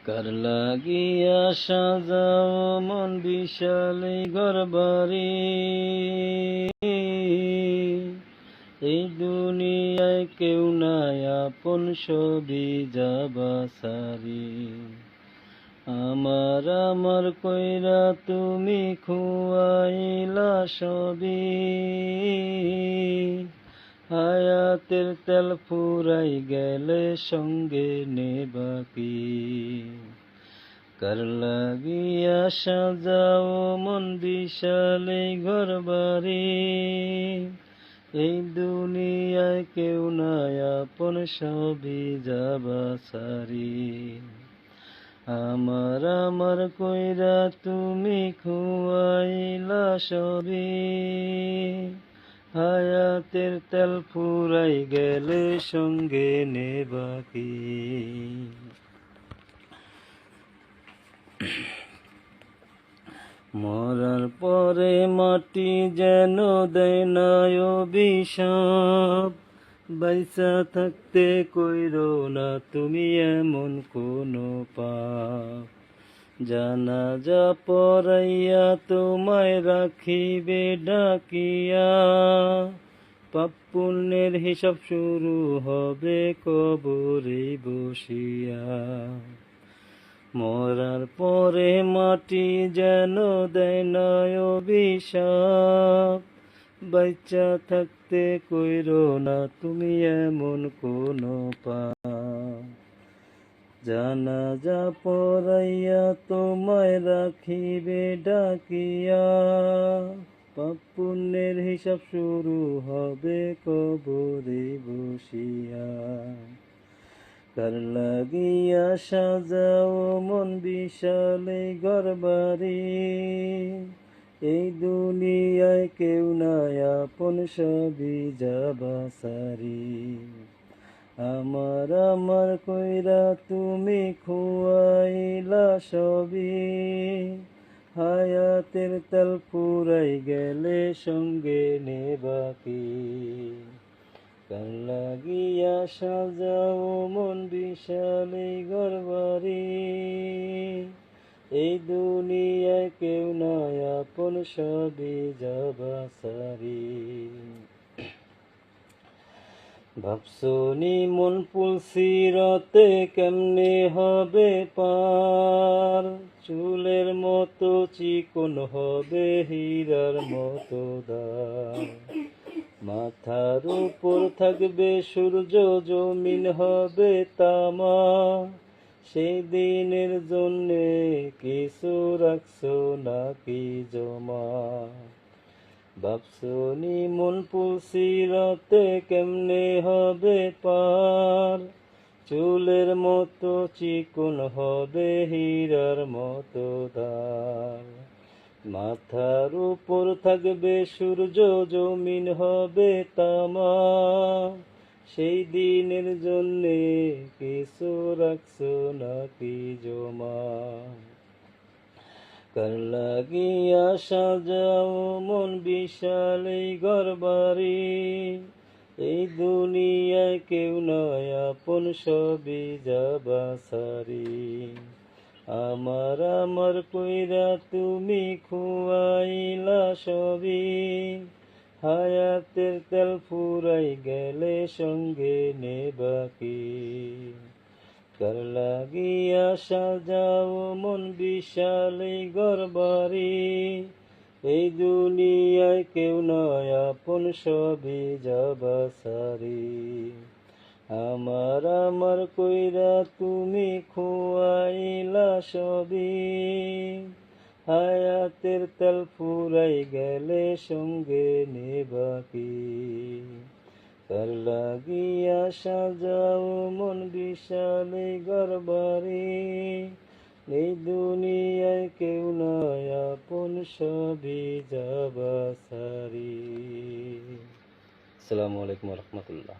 কার লাগিয়া সাজাও মন বিশাল এই ঘরবাড়ি, এই দুনিয়ায় কেউ নাই আপন, সবই যাবা সারি। আমার কইরা তুমি খুয়াইলা সবই, হায়াতের তেল ফুরাই গেলে সঙ্গে নেবা কি? কার লাগিয়া সাজাও মন বিশাল এই ঘরবাড়ি, এই দুনিয়ায় কেউ নাই আপন, সবই যাবা সারি। আমার কইরা তুমি খুয়াইলা সবই, হায়াতের তেল ফুরাই গেলে সঙ্গে নেবা কি? মরার পরে মাটি যেন দেয় না অভিশাপ, বাইসা থাকতে কইরো না তুমি এমন কোনো পাপ। জানাজা পড়াইয়া তোমায় রাখিবে ডাকিয়া, পাপ পুণ্যের হিসাব শুরু হবে কবরে বসিয়া। মরার পরে মাটি যেন দেয় না অভিশাপ, বাচ্চা থাকতে কইরো না তুমি এমন কোনো পাপ। জানাজা পড়াইয়া তোমায় রাখিবে ডাকিয়া, পাপ পুণ্যের হিসাব শুরু হবে কবরে বসিয়া। কার লাগিয়া সাজাও মন বিশাল এই ঘরবাড়ি, এই দুনিয়ায় কেউ নাই আপন, সবই যাবা সারি। আমার কইরা তুমি খুয়াইলা সবই, হায়াতের তেল ফুরাই গেলে সঙ্গে নেবা কি? কার লাগিয়া সাজাও মন বিশাল এই ঘরবাড়ি, এই দুনিয়ায় কেউ নাই আপন, সবই যাবা সারি। ভাবছনি মন পুলসিরতে কেমনে হবে পার, চুলের মতো চিকন হবে হীরার মতো দার। মাথার উপর থাকবে সূর্য, জমিন হবে তামা, সেই দিনের জন্যে কিছু রাখছো নাকি জমা? ভাবছনি মন পুলসিরতে কেমনে হবে পার, চুলের মতো চিকন হবে হীরার মতো দার। মাথার উপর থাকবে সূর্য, জমিন হবে তামা, সেই দিনের জন্যে কিছু রাখছো নাকি জমা? কার লাগিয়া সাজাও মন বিশাল এই ঘরবাড়ি, এই দুনিয়ায় কেউ নাই আপন, সবই যাবা সারি। আমার কইরা তুমি খুয়াইলা সবই, হায়াতের তেল ফুরাই গেলে সঙ্গে নেবা কি? কার লাগিয়া সাজাও মন বিশাল এই ঘরবাড়ি, এই দুনিয়ায় কেউ নয় আপন, সবই যাবা সারি। আমার কইরা তুমি খুয়াইলা সবই, হায়াতের তেল ফুরাই গেলে সঙ্গে নেবা কি? কার লাগিয়া সাজাও মন বিশাল এই ঘরবাড়ি, এই দুনিয়ায় কেউ নাই আপন, সবই যাবা সারি। আসসালামু আলাইকুম ওয়া রাহমাতুল্লাহ।